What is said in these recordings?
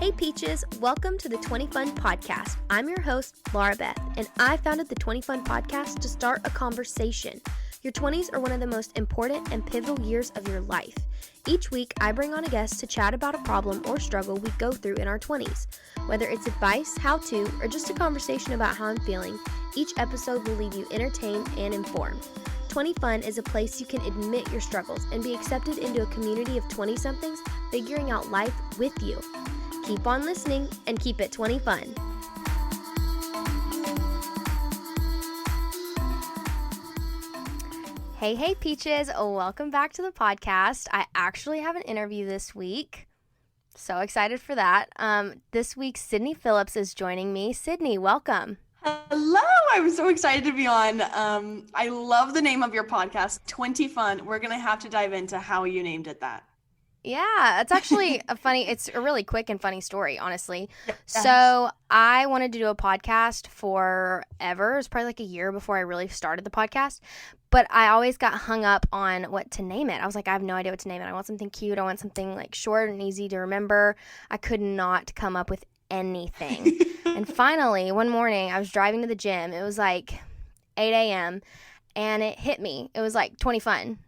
Hey Peaches, welcome to the 20 Fun Podcast. I'm your host, Laura Beth, and I founded the 20 Fun Podcast to start a conversation. Your 20s are one of the most important and pivotal years of your life. Each week, I bring on a guest to chat about a problem or struggle we go through in our 20s. Whether it's advice, how-to, or just a conversation about how I'm feeling, each episode will leave you entertained and informed. 20 Fun is a place you can admit your struggles and be accepted into a community of 20-somethings figuring out life with you. Keep on listening and keep it 20 fun. Hey Peaches, welcome back to the podcast. I actually have an interview this week. So excited for that. This week, Sydney Phillips is joining me. Sydney, welcome. Hello, I'm so excited to be on. I love the name of your podcast, 20 Fun. We're going to have to dive into how you named it that. Yeah, it's actually it's a really quick and funny story, honestly. Yes. So I wanted to do a podcast forever. It was probably like a year before I really started the podcast. But I always got hung up on what to name it. I was like, I have no idea what to name it. I want something cute. I want something like short and easy to remember. I could not come up with anything. And finally, one morning, I was driving to the gym. It was like 8 a.m. and it hit me. It was like 20 Fun.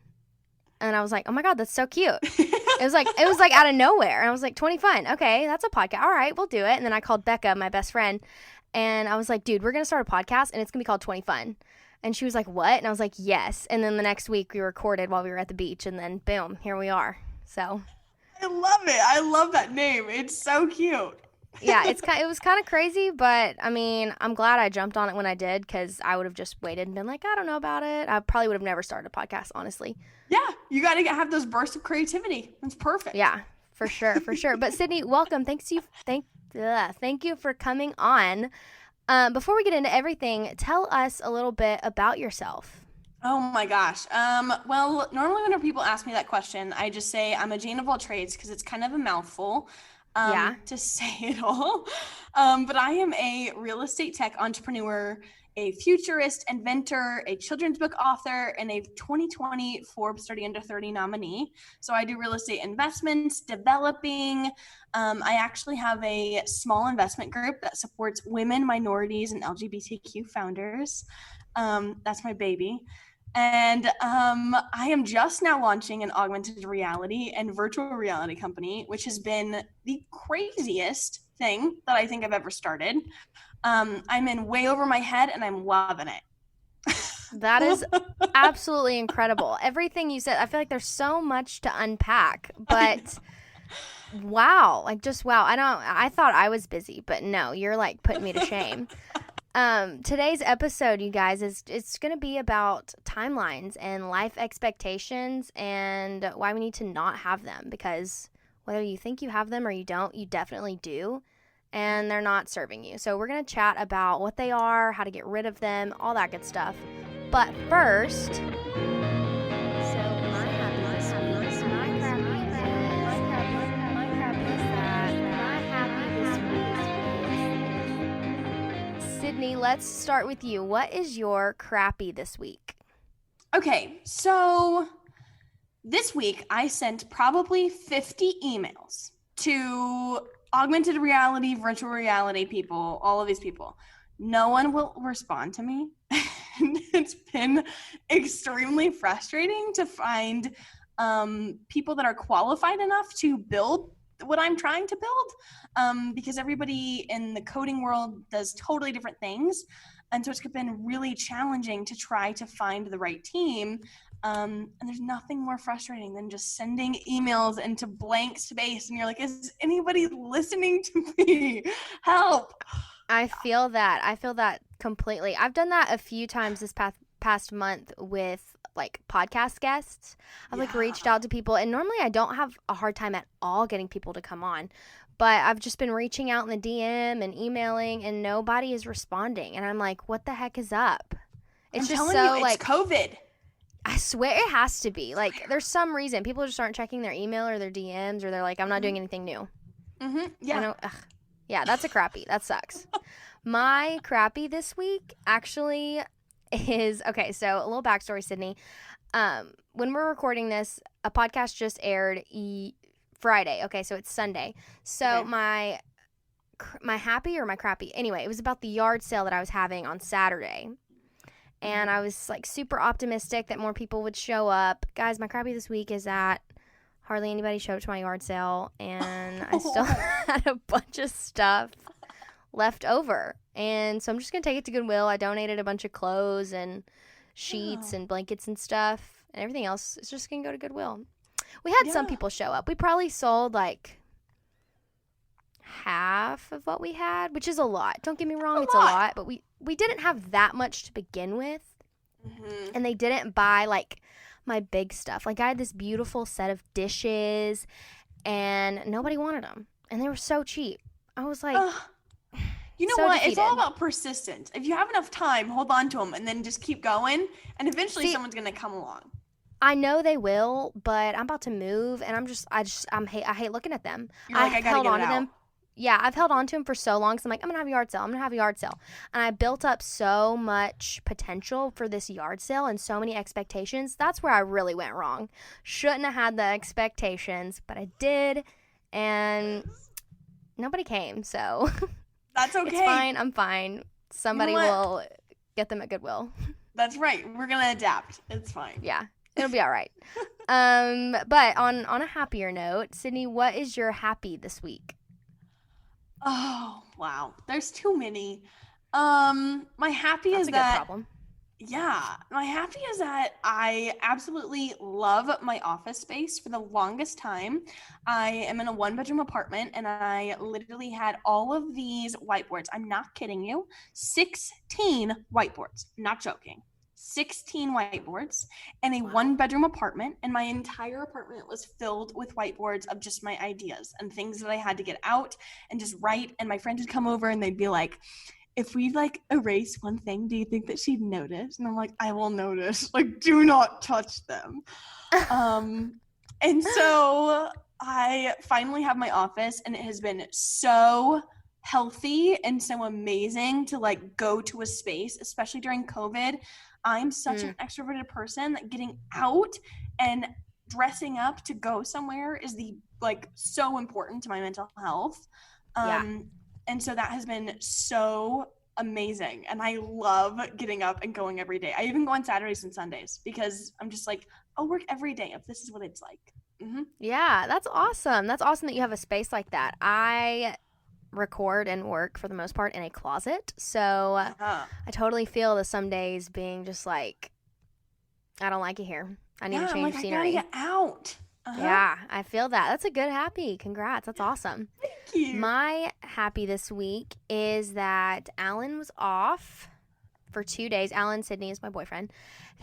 And I was like, oh my God, that's so cute. It was like out of nowhere. And I was like, 20 Fun. Okay, that's a podcast. All right, we'll do it. And then I called Becca, my best friend. And I was like, dude, we're going to start a podcast and it's going to be called 20 Fun. And she was like, what? And I was like, yes. And then the next week we recorded while we were at the beach. And then boom, here we are. So I love it. I love that name. It's so cute. Yeah, it was kind of crazy, but I mean, I'm glad I jumped on it when I did because I would have just waited and been like, I don't know about it. I probably would have never started a podcast, honestly. Yeah, you got to have those bursts of creativity. It's perfect. Yeah, for sure. But Sydney, welcome. Thank you for coming on. Before we get into everything, tell us a little bit about yourself. Oh my gosh. Well, normally when people ask me that question, I just say I'm a Jane of all trades because it's kind of a mouthful. To say it all. But I am a real estate tech entrepreneur, a futurist, inventor, a children's book author, and a 2020 Forbes 30 Under 30 nominee. So I do real estate investments, developing. I actually have a small investment group that supports women, minorities, and LGBTQ founders. That's my baby. And I am just now launching an augmented reality and virtual reality company, which has been the craziest thing that I think I've ever started. I'm in way over my head and I'm loving it. That is absolutely incredible. Everything you said, I feel like there's so much to unpack, but wow, wow. I thought I was busy, but no, you're like putting me to shame. Today's episode, you guys, it's going to be about timelines and life expectations and why we need to not have them, because whether you think you have them or you don't, you definitely do, and they're not serving you. So we're going to chat about what they are, how to get rid of them, all that good stuff. But first, Sydney, let's start with you. What is your crappy this week? Okay, so this week I sent probably 50 emails to augmented reality, virtual reality people, all of these people. No one will respond to me. It's been extremely frustrating to find people that are qualified enough to build what I'm trying to build, because everybody in the coding world does totally different things. And so it's been really challenging to try to find the right team. And there's nothing more frustrating than just sending emails into blank space. And you're like, is anybody listening to me? Help. I feel that completely. I've done that a few times this past month with like podcast guests. I've like reached out to people, and normally I don't have a hard time at all getting people to come on, but I've just been reaching out in the DM and emailing and nobody is responding, and I'm like, what the heck is up? It's just so you, like COVID. I swear it has to be. Like there's some reason people just aren't checking their email or their DMs, or they're like, I'm not doing anything new. Yeah. Yeah, that's a crappy. That sucks. My crappy this week actually is, okay, so a little backstory, Sydney. When we're recording this, a podcast just aired Friday. Okay, so it's Sunday. So my my happy or my crappy? Anyway, it was about the yard sale that I was having on Saturday. And I was like super optimistic that more people would show up. Guys, my crappy this week is that hardly anybody showed up to my yard sale, and I still had a bunch of stuff left over. And so I'm just going to take it to Goodwill. I donated a bunch of clothes and sheets and blankets and stuff, and everything else is just going to go to Goodwill. We had some people show up. We probably sold like half of what we had, which is a lot. Don't get me wrong, it's a lot, but we didn't have that much to begin with. And they didn't buy like my big stuff. Like I had this beautiful set of dishes and nobody wanted them, and they were so cheap. I was like, you know what? Defeated. It's all about persistence. If you have enough time, hold on to them and then just keep going, and eventually someone's going to come along. I know they will, but I'm about to move, and I hate looking at them. You're like, I gotta get it out. Yeah, I've held on to them for so long, because I'm like, I'm going to have a yard sale. I'm going to have a yard sale. And I built up so much potential for this yard sale and so many expectations. That's where I really went wrong. Shouldn't have had the expectations, but I did, and nobody came, so that's okay. It's fine. I'm fine. Somebody will get them at Goodwill. That's right. We're going to adapt. It's fine. Yeah, it'll be all right. But on a happier note, Sydney, what is your happy this week? Oh, wow. There's too many. My happy is that... That's a good problem. Yeah. My happy is that I absolutely love my office space. For the longest time, I am in a 1-bedroom apartment, and I literally had all of these whiteboards. I'm not kidding you. 16 whiteboards. Not joking. 16 whiteboards in a 1-bedroom apartment, and my entire apartment was filled with whiteboards of just my ideas and things that I had to get out and just write. And my friends would come over and they'd be like, if we like erase one thing, do you think that she'd notice? And I'm like, I will notice. Like, do not touch them. And so I finally have my office, and it has been so healthy and so amazing to like go to a space, especially during COVID. I'm such an extroverted person that getting out and dressing up to go somewhere is so important to my mental health. And so that has been so amazing. And I love getting up and going every day. I even go on Saturdays and Sundays because I'm just like, I'll work every day if this is what it's like. Yeah, that's awesome. That's awesome that you have a space like that. I record and work for the most part in a closet, so I totally feel the some days being just like, I don't like it here. I need to change scenery. I gotta get out. Yeah, I feel that. That's a good happy. Congrats. That's awesome. Thank you. My happy this week is that Alan was off for 2 days. Alan Sydney is my boyfriend.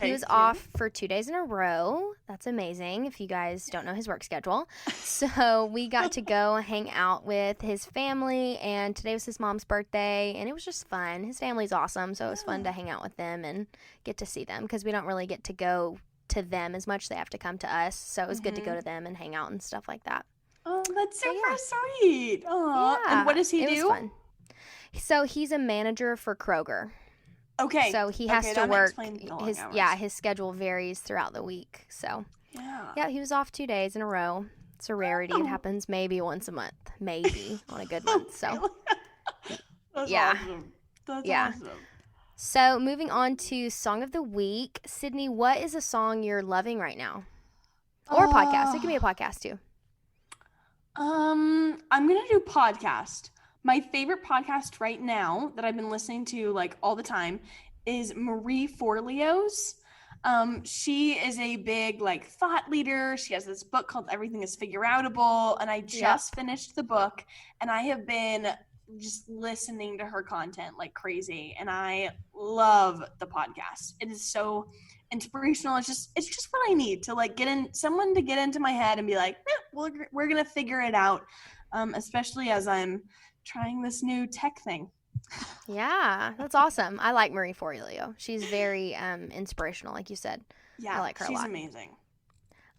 He was off for 2 days in a row. That's amazing if you guys don't know his work schedule. So we got to go hang out with his family, and today was his mom's birthday, and it was just fun. His family's awesome, so it was fun to hang out with them and get to see them because we don't really get to go to them as much. They have to come to us, so it was good to go to them and hang out and stuff like that. Oh, that's super sweet. Aww. Yeah. And what does he do? It was fun. So he's a manager for Kroger. Okay. So he has to work. His schedule varies throughout the week. So yeah, he was off 2 days in a row. It's a rarity. It happens maybe once a month, maybe on a good month. So that's awesome. That's awesome. So moving on to song of the week, Sydney, what is a song you're loving right now, or a podcast? It can be a podcast too. I'm gonna do podcast. My favorite podcast right now that I've been listening to like all the time is Marie Forleo's. She is a big like thought leader. She has this book called Everything is Figureoutable, and I just finished the book, and I have been just listening to her content like crazy, and I love the podcast. It is so inspirational. It's just what I need to like get into my head and be like, we're gonna figure it out, especially as I'm trying this new tech thing. Yeah, that's awesome. I like Marie Forleo. She's very inspirational, like you said. Yeah, I like her a lot. She's amazing.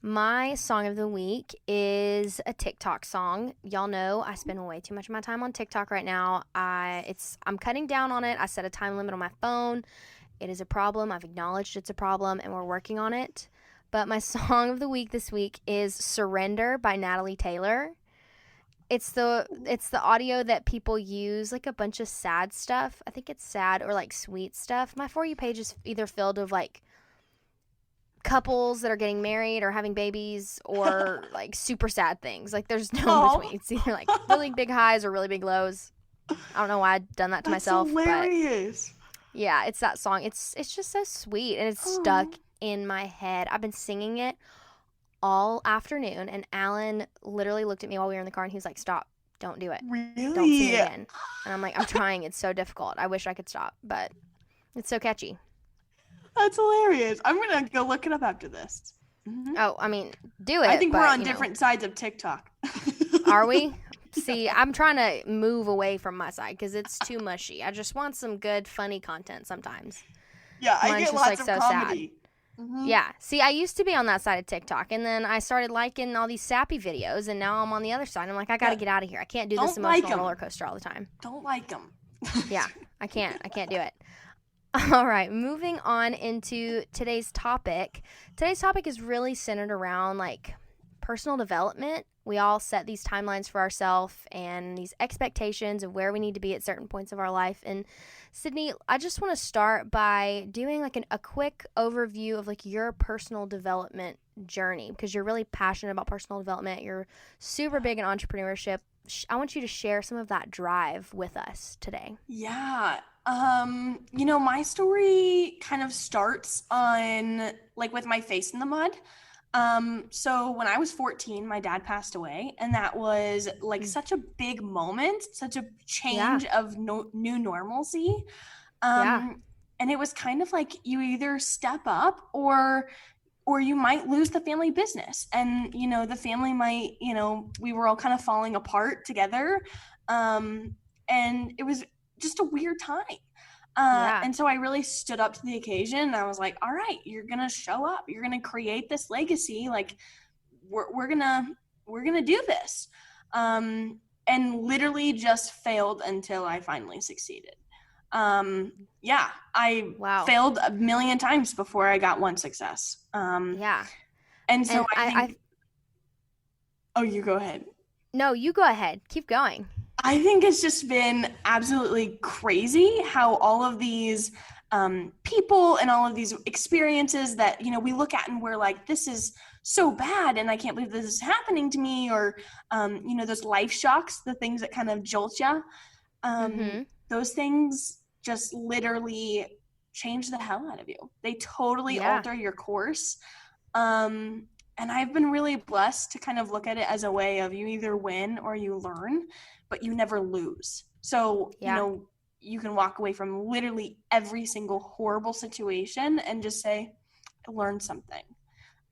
My song of the week is a TikTok song. Y'all know I spend way too much of my time on TikTok right now. I'm cutting down on it. I set a time limit on my phone. It is a problem. I've acknowledged it's a problem, and we're working on it. But my song of the week this week is Surrender by Natalie Taylor. it's the audio that people use, like a bunch of sad stuff. I think it's sad or like sweet stuff. My For You page is either filled with like couples that are getting married or having babies or like super sad things. Like there's no in between. It's either like really big highs or really big lows. I don't know why I've done that to myself. Hilarious. But yeah, it's that song. It's just so sweet and it's stuck in my head. I've been singing it all afternoon, and Alan literally looked at me while we were in the car and he was like, "Stop. Don't do it. Really? Don't sing again." And I'm like, "I'm trying. It's so difficult. I wish I could stop, but it's so catchy." That's hilarious. I'm going to go look it up after this. Mm-hmm. Oh, I mean, do it. I think we're on different sides of TikTok. Are we? See, I'm trying to move away from my side because it's too mushy. I just want some good, funny content sometimes. Yeah, I get lots of comedy. Sad. Mm-hmm. Yeah. See, I used to be on that side of TikTok, and then I started liking all these sappy videos, and now I'm on the other side. I'm like, I got to get out of here. I can't do this emotional roller coaster all the time. Don't like them. Yeah, I can't do it. All right, moving on into today's topic. Today's topic is really centered around like personal development. We all set these timelines for ourselves and these expectations of where we need to be at certain points of our life. And Sydney, I just want to start by doing like a quick overview of like your personal development journey because you're really passionate about personal development. You're super big in entrepreneurship. I want you to share some of that drive with us today. Yeah. My story kind of starts on like with my face in the mud. So when I was 14, my dad passed away, and that was like such a big moment, such a change of new normalcy. And it was kind of like you either step up or you might lose the family business, and the family might, we were all kind of falling apart together. And it was just a weird time. And so I really stood up to the occasion, and I was like, all right, you're going to show up. You're going to create this legacy. Like we're going to do this. And literally just failed until I finally succeeded. I failed a million times before I got one success. And so I think, oh, you go ahead. No, you go ahead. Keep going. I think it's just been absolutely crazy how all of these people and all of these experiences that, we look at and we're like, this is so bad and I can't believe this is happening to me, or, those life shocks, the things that kind of jolt you. Those things just literally change the hell out of you. They totally alter your course. And I've been really blessed to kind of look at it as a way of you either win or you learn, but you never lose. So, you can walk away from literally every single horrible situation and just say, I learned something.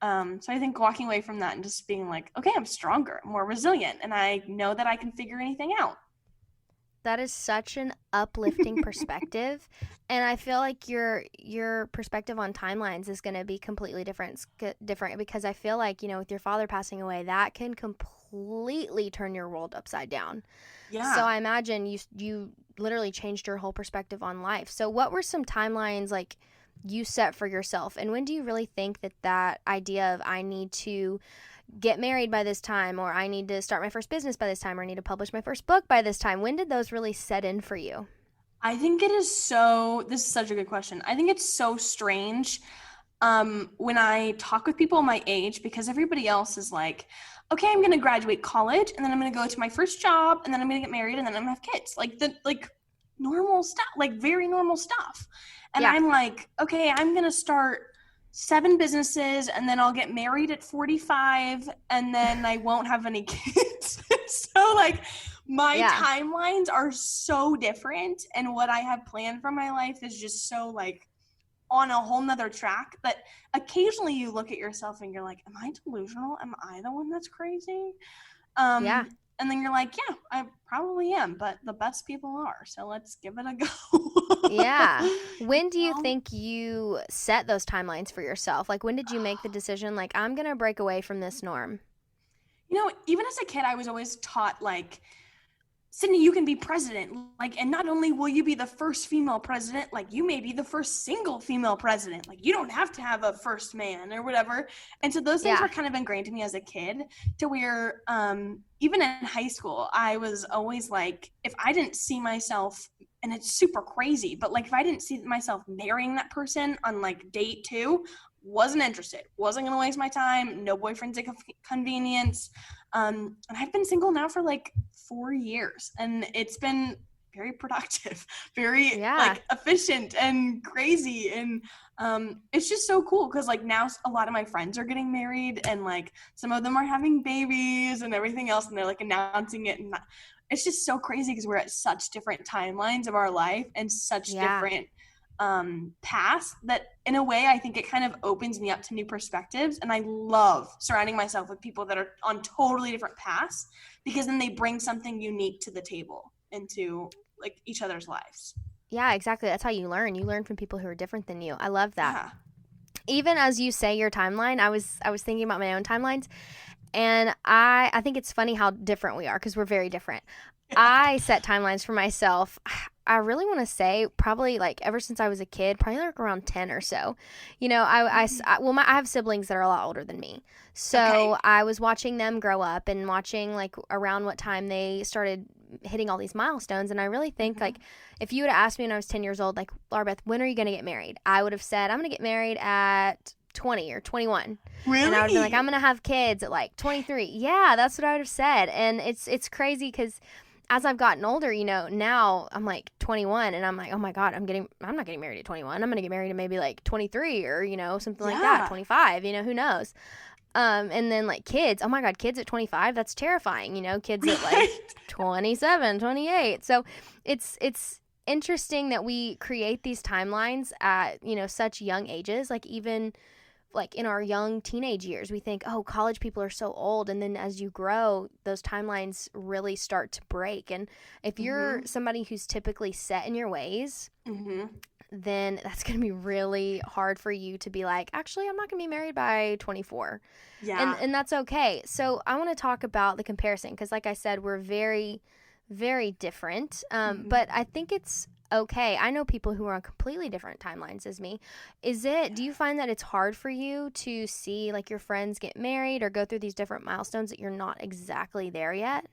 So I think walking away from that and just being like, okay, I'm stronger, more resilient, and I know that I can figure anything out. That is such an uplifting perspective, and I feel like your perspective on timelines is going to be completely different because I feel like, with your father passing away, that can completely turn your world upside down. Yeah. So I imagine you literally changed your whole perspective on life. So what were some timelines like you set for yourself, and when do you really think that idea of I need to get married by this time, or I need to start my first business by this time, or I need to publish my first book by this time, when did those really set in for you? I think this is such a good question. I think it's so strange when I talk with people my age, because everybody else is like, okay, I'm going to graduate college, and then I'm going to go to my first job, and then I'm going to get married, and then I'm going to have kids. Like normal stuff, like very normal stuff. And I'm like, okay, I'm going to start 7 businesses, and then I'll get married at 45, and then I won't have any kids. So like my timelines are so different, and what I have planned for my life is just so like on a whole nother track that occasionally you look at yourself and you're like, am I delusional? Am I the one that's crazy? And then you're like, yeah, I probably am, but the best people are. So let's give it a go. Yeah. When do you think you set those timelines for yourself? Like, when did you make the decision, like, I'm going to break away from this norm? Even as a kid, I was always taught, like, Sydney, you can be president. Like, and not only will you be the first female president, like you may be the first single female president. Like, you don't have to have a first man or whatever. And so those things were kind of ingrained to me as a kid, to where even in high school, I was always like, if I didn't see myself, and it's super crazy, but like if I didn't see myself marrying that person on like date 2, wasn't interested, wasn't going to waste my time, no boyfriend's a convenience. And I've been single now for like 4 years, and it's been very productive, very like efficient and crazy. And it's just so cool because like now a lot of my friends are getting married, and like some of them are having babies and everything else, and they're like announcing it. And it's just so crazy because we're at such different timelines of our life and such different paths, that in a way I think it kind of opens me up to new perspectives. And I love surrounding myself with people that are on totally different paths, because then they bring something unique to the table into like each other's lives. Yeah, exactly. That's how you learn from people who are different than you. I love that. Even as you say your timeline, I was thinking about my own timelines, and I think it's funny how different we are, because we're very different. I set timelines for myself. I really want to say probably like ever since I was a kid, probably like around 10 or so. You know, I have siblings that are a lot older than me. So I was watching them grow up and watching like around what time they started hitting all these milestones. And I really think like if you would have asked me when I was 10 years old, like, Laura Beth, when are you going to get married? I would have said, I'm going to get married at 20 or 21. Really? And I would be like, I'm going to have kids at like 23. Yeah, that's what I would have said. And it's crazy because as I've gotten older, you know, now I'm like 21 and I'm like, oh my God, I'm not getting married at 21. I'm going to get married at maybe like 23 or, you know, something like that, 25, you know, who knows? And then like kids, oh my God, kids at 25, that's terrifying, you know, kids at like 27, 28. So it's interesting that we create these timelines at, you know, such young ages, like even like in our young teenage years, we think, oh, college people are so old. And then as you grow, those timelines really start to break. And if you're somebody who's typically set in your ways, then that's going to be really hard for you to be like, actually, I'm not going to be married by 24. Yeah. And that's okay. So I want to talk about the comparison because like I said, we're very, very different. But I think it's okay. I know people who are on completely different timelines as me. Do you find that it's hard for you to see like your friends get married or go through these different milestones that you're not exactly there yet?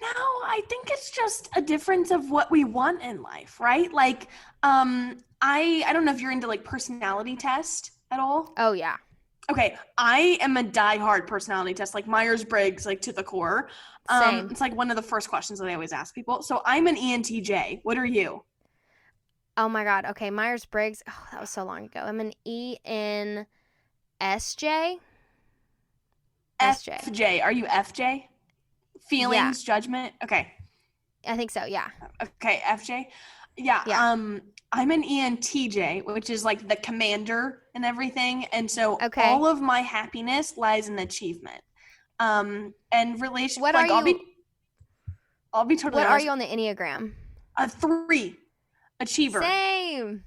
No, I think it's just a difference of what we want in life, right? Like, I don't know if you're into like personality test at all. Oh yeah. Okay, I am a diehard personality test, like Myers-Briggs, like to the core. Same. It's like one of the first questions that I always ask people. So I'm an ENTJ. What are you? Oh my God. Okay, Myers-Briggs. Oh, that was so long ago. I'm an ENSJ. FJ. Are you FJ? Feelings, judgment. Okay. I think so. Yeah. Okay, FJ. Yeah. I'm an ENTJ, which is like the commander and everything. And so all of my happiness lies in achievement. And relation. What like, are you? I'll be totally honest. What are you on the Enneagram? A 3. Achiever. Same.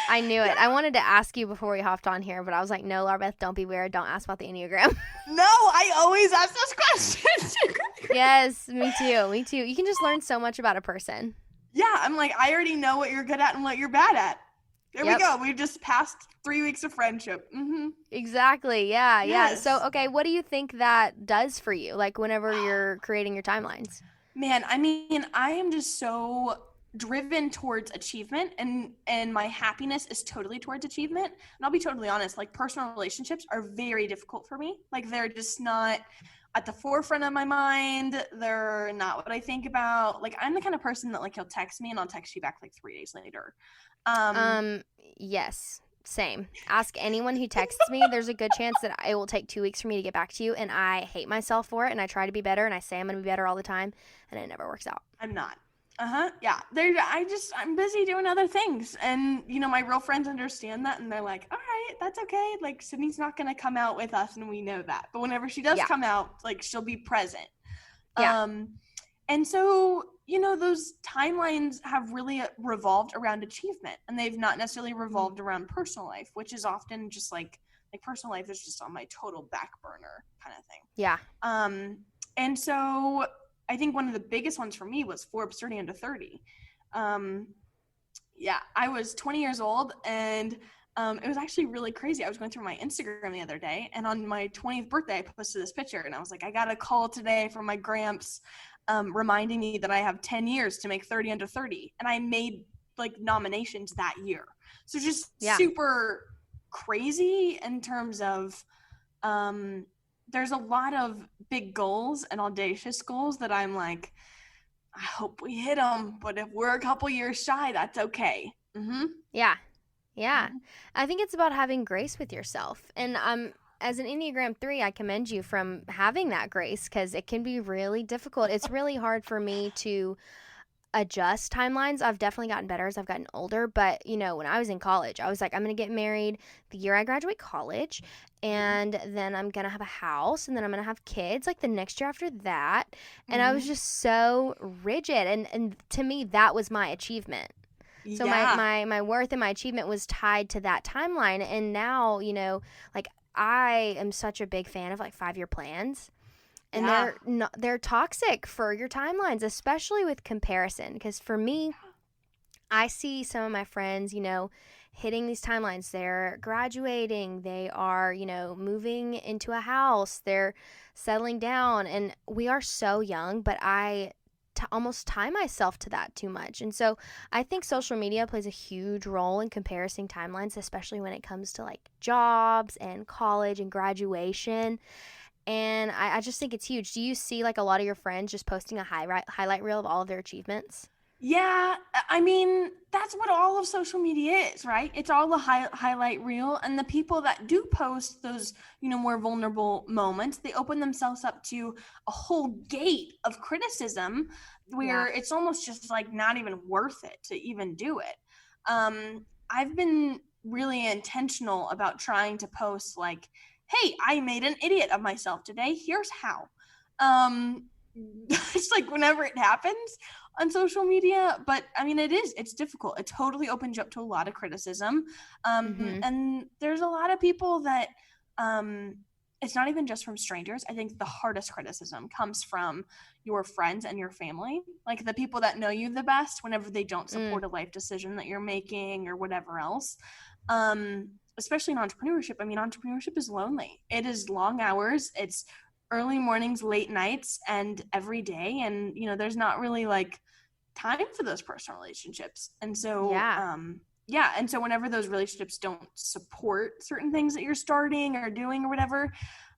I knew it. I wanted to ask you before we hopped on here, but I was like, no, Laura Beth, don't be weird. Don't ask about the Enneagram. No, I always ask those questions. Yes, me too. Me too. You can just learn so much about a person. Yeah, I'm like, I already know what you're good at and what you're bad at. There we go. We've just passed 3 weeks of friendship. Exactly. Yeah. Yes. Yeah. So, okay, what do you think that does for you? Like whenever you're creating your timelines? Man, I mean, I am just so driven towards achievement, and my happiness is totally towards achievement. And I'll be totally honest, like personal relationships are very difficult for me. Like they're just not at the forefront of my mind. They're not what I think about. Like I'm the kind of person that like he'll text me and I'll text you back like 3 days later. Yes. Same. Ask anyone who texts me. There's a good chance that it will take 2 weeks for me to get back to you, and I hate myself for it, and I try to be better, and I say I'm going to be better all the time, and it never works out. I'm not. Yeah. I'm busy doing other things, and, you know, my real friends understand that, and they're like, all right, that's okay. Like, Sydney's not going to come out with us, and we know that. But whenever she does come out, like, she'll be present. Yeah. And so, you know, those timelines have really revolved around achievement, and they've not necessarily revolved around personal life, which is often just like personal life is just on my total back burner kind of thing. Yeah. And so I think one of the biggest ones for me was Forbes 30 under 30. Yeah, I was 20 years old, and it was actually really crazy. I was going through my Instagram the other day, and on my 20th birthday, I posted this picture, and I was like, I got a call today from my gramps reminding me that I have 10 years to make 30 under 30. And I made like nominations that year. So just super crazy in terms of there's a lot of big goals and audacious goals that I'm like, I hope we hit them, but if we're a couple years shy, that's okay. Mm-hmm. Yeah. I think it's about having grace with yourself. And as an Enneagram 3, I commend you from having that grace, because it can be really difficult. It's really hard for me to adjust timelines. I've definitely gotten better as I've gotten older, but when I was in college, I was like, I'm going to get married the year I graduate college, and then I'm going to have a house, and then I'm going to have kids like the next year after that. And I was just so rigid, and to me that was my achievement. So my worth and my achievement was tied to that timeline. And now, like, I am such a big fan of like 5-year plans. And they're toxic for your timelines, especially with comparison. Because for me, I see some of my friends, hitting these timelines. They're graduating. They are, moving into a house. They're settling down. And we are so young, but I almost tie myself to that too much. And so I think social media plays a huge role in comparing timelines, especially when it comes to like jobs and college and graduation. And I just think it's huge. Do you see like a lot of your friends just posting a highlight reel of all of their achievements? Yeah, I mean, that's what all of social media is, right? It's all a highlight reel. And the people that do post those, more vulnerable moments, they open themselves up to a whole gate of criticism where it's almost just like not even worth it to even do it. I've been really intentional about trying to post like, hey, I made an idiot of myself today. Here's how. It's like whenever it happens on social media, but I mean, it's difficult. It totally opens you up to a lot of criticism. And there's a lot of people that, it's not even just from strangers. I think the hardest criticism comes from your friends and your family, like the people that know you the best whenever they don't support a life decision that you're making or whatever else. Especially in entrepreneurship. I mean, entrepreneurship is lonely. It is long hours. It's early mornings, late nights, and every day. And, there's not really like time for those personal relationships. And so, And so whenever those relationships don't support certain things that you're starting or doing or whatever,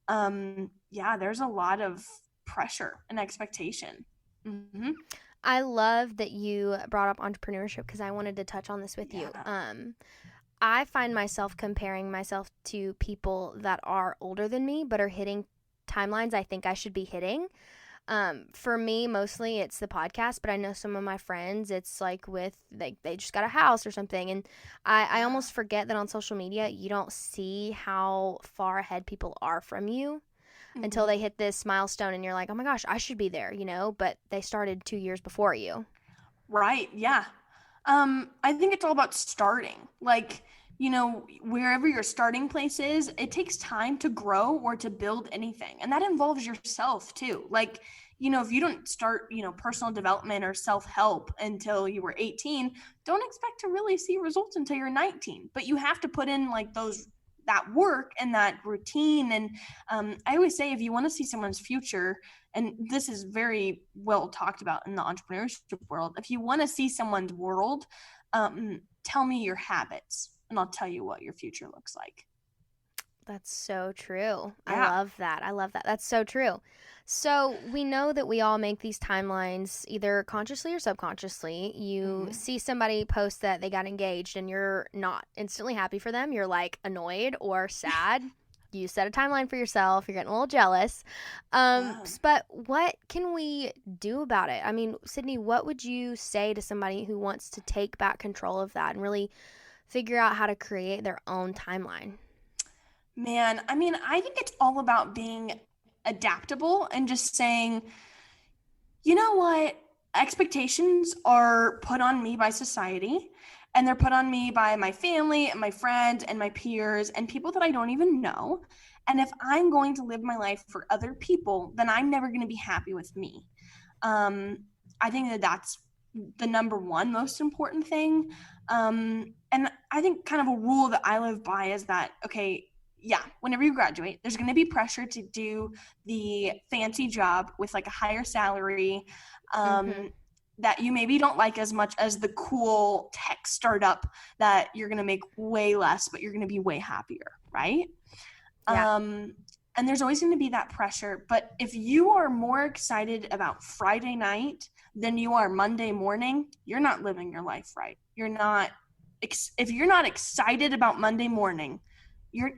there's a lot of pressure and expectation. Mm-hmm. I love that you brought up entrepreneurship, because I wanted to touch on this with you. I find myself comparing myself to people that are older than me but are hitting timelines I think I should be hitting. For me, mostly it's the podcast, but I know some of my friends, it's like they just got a house or something. And I almost forget that on social media, you don't see how far ahead people are from you until they hit this milestone and you're like, oh my gosh, I should be there, but they started 2 years before you. Right. Yeah. I think it's all about starting. Like, wherever your starting place is, it takes time to grow or to build anything. And that involves yourself too. Like, if you don't start, personal development or self-help until you were 18, don't expect to really see results until you're 19. But you have to put in like that work and that routine. And I always say, if you want to see someone's future, and this is very well talked about in the entrepreneurship world, if you want to see someone's world, tell me your habits and I'll tell you what your future looks like. That's so true. Yeah. I love that. That's so true. So we know that we all make these timelines either consciously or subconsciously. You see somebody post that they got engaged and you're not instantly happy for them. You're like annoyed or sad. You set a timeline for yourself. You're getting a little jealous. But what can we do about it? I mean, Sydney, what would you say to somebody who wants to take back control of that and really figure out how to create their own timeline? Man, I mean, I think it's all about being adaptable and just saying, you know what? Expectations are put on me by society, and they're put on me by my family and my friends and my peers and people that I don't even know. And if I'm going to live my life for other people, then I'm never going to be happy with me. I think that that's the number one most important thing. And I think kind of a rule that I live by is that, okay, yeah, whenever you graduate, there's going to be pressure to do the fancy job with like a higher salary, that you maybe don't like as much as the cool tech startup that you're going to make way less, but you're going to be way happier, right? Yeah. And there's always going to be that pressure. But if you are more excited about Friday night than you are Monday morning, you're not living your life right. You're not, if you're not excited about Monday morning, you're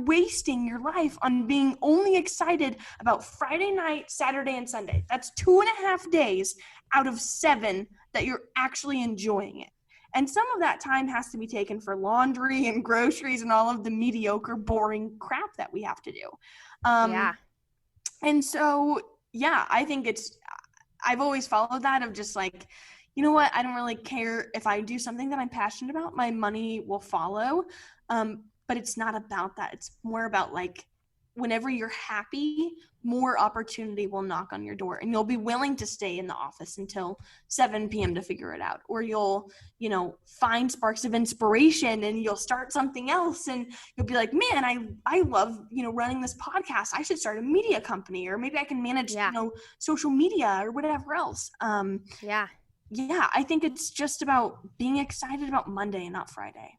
wasting your life on being only excited about Friday night, Saturday, and Sunday. That's 2.5 days out of 7 that you're actually enjoying it. And some of that time has to be taken for laundry and groceries and all of the mediocre, boring crap that we have to do. Yeah. And so, yeah, I think I've always followed that of just like, you know what, I don't really care if I do something that I'm passionate about, my money will follow. But it's not about that. It's more about like, whenever you're happy, more opportunity will knock on your door and you'll be willing to stay in the office until 7 p.m. to figure it out. Or you'll, find sparks of inspiration and you'll start something else and you'll be like, man, I love, running this podcast. I should start a media company, or maybe I can manage, social media or whatever else. Yeah, I think it's just about being excited about Monday and not Friday.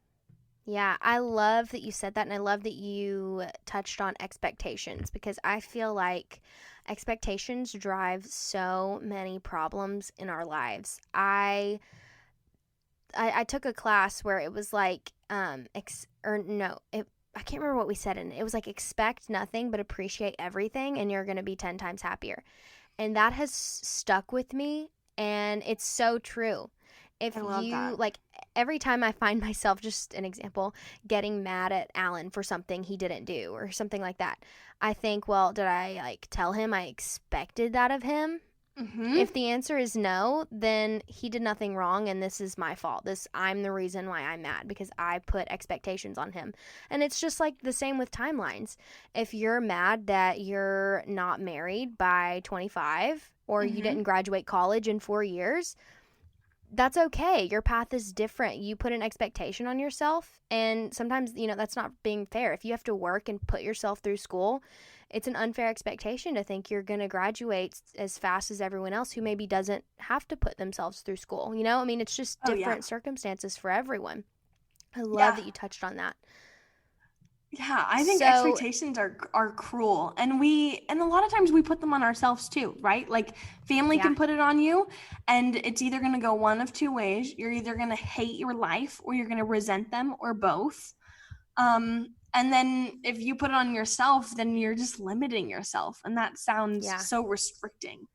Yeah, I love that you said that, and I love that you touched on expectations, because I feel like expectations drive so many problems in our lives. I took a class where it was like I can't remember what we said in it. It was like, expect nothing but appreciate everything and you're going to be 10 times happier. And that has stuck with me, and it's so true. If I love you that. like, every time I find myself, just an example, getting mad at Alan for something he didn't do or something like that, I think, well, did I like tell him I expected that of him? If the answer is no, then he did nothing wrong and this is my fault. I'm the reason why I'm mad, because I put expectations on him. And it's just like the same with timelines. If you're mad that you're not married by 25, or you didn't graduate college in 4 years, that's okay. Your path is different. You put an expectation on yourself, and sometimes, that's not being fair. If you have to work and put yourself through school, it's an unfair expectation to think you're going to graduate as fast as everyone else who maybe doesn't have to put themselves through school. It's just different circumstances for everyone. I love that you touched on that. Yeah, I think expectations are cruel, and a lot of times we put them on ourselves too, right? Like, family can put it on you, and it's either going to go one of two ways. You're either going to hate your life, or you're going to resent them, or both. And then if you put it on yourself, then you're just limiting yourself, and that sounds so restricting.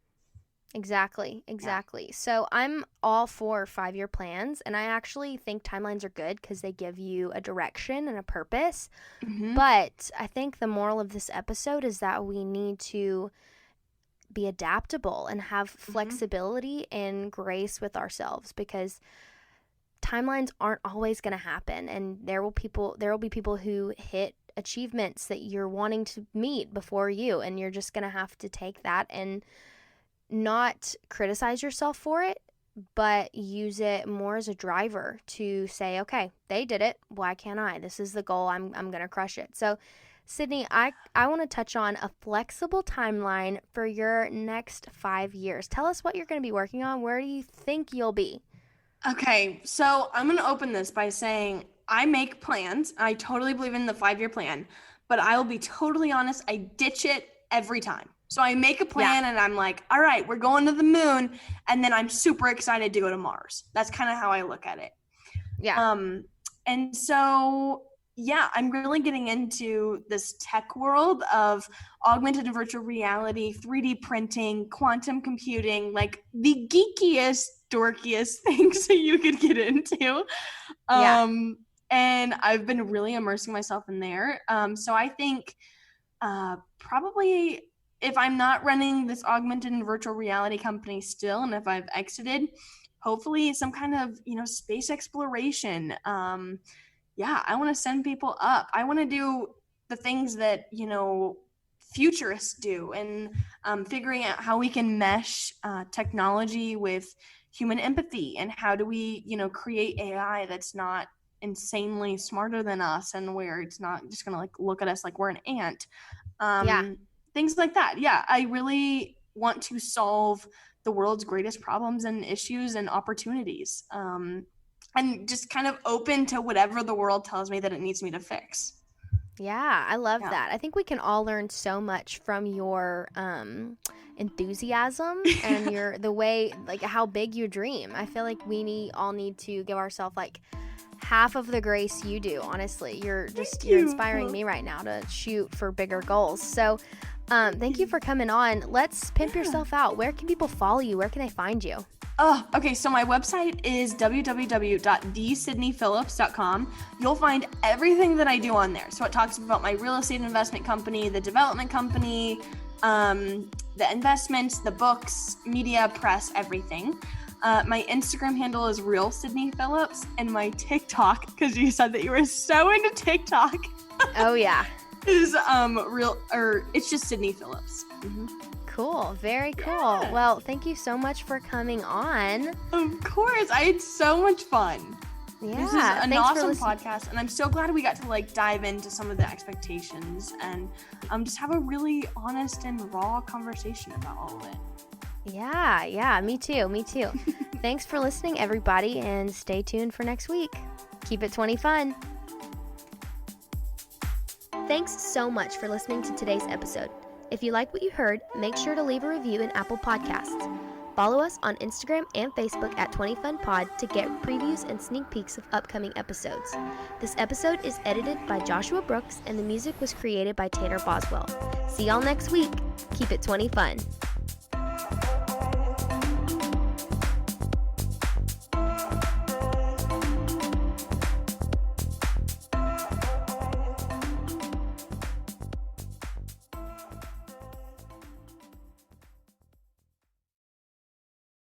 Exactly. Yeah. So I'm all for 5-year plans, and I actually think timelines are good because they give you a direction and a purpose. But I think the moral of this episode is that we need to be adaptable and have flexibility and grace with ourselves, because timelines aren't always going to happen, and there will be people who hit achievements that you're wanting to meet before you, and you're just going to have to take that and not criticize yourself for it, but use it more as a driver to say, okay, they did it, why can't I? This is the goal, I'm going to crush it. So Sydney, I want to touch on a flexible timeline for your next 5 years. Tell us what you're going to be working on. Where do you think you'll be? Okay, so I'm going to open this by saying I make plans. I totally believe in the 5-year plan, but I will be totally honest, I ditch it every time. So I make a plan and I'm like, all right, we're going to the moon. And then I'm super excited to go to Mars. That's kind of how I look at it. Yeah. And so, I'm really getting into this tech world of augmented and virtual reality, 3D printing, quantum computing, like the geekiest, dorkiest things that you could get into. And I've been really immersing myself in there. So I think probably, if I'm not running this augmented and virtual reality company still, and if I've exited, hopefully some kind of, space exploration, I want to send people up. I want to do the things that, futurists do, and figuring out how we can mesh technology with human empathy, and how do we, create AI that's not insanely smarter than us, and where it's not just gonna look at us like we're an ant. Things like that. I really want to solve the world's greatest problems and issues and opportunities, and just kind of open to whatever the world tells me that it needs me to fix. Yeah, I love that. I think we can all learn so much from your enthusiasm and the way, like, how big you dream. I feel like we all need to give ourselves like half of the grace you do. Honestly, you're inspiring me right now to shoot for bigger goals. So thank you for coming on. Let's pimp yourself out. Where can people follow you? Where can they find you? Oh, okay. So my website is www.thesydneyphillips.com. You'll find everything that I do on there. So it talks about my real estate investment company, the development company, the investments, the books, media, press, everything. My Instagram handle is Real Sydney Phillips, and my TikTok, because you said that you were so into TikTok. Oh yeah. Is it's just Sydney Phillips. Mm-hmm. Cool. Very cool. Yeah. Well, thank you so much for coming on. Of course. I had so much fun. Yeah. This is an awesome podcast, and I'm so glad we got to dive into some of the expectations and just have a really honest and raw conversation about all of it. Yeah, me too. Thanks for listening, everybody, and stay tuned for next week. Keep it 20 fun. Thanks so much for listening to today's episode. If you like what you heard, make sure to leave a review in Apple Podcasts. Follow us on Instagram and Facebook at 20FunPod to get previews and sneak peeks of upcoming episodes. This episode is edited by Joshua Brooks, and the music was created by Tanner Boswell. See y'all next week. Keep it 20 fun.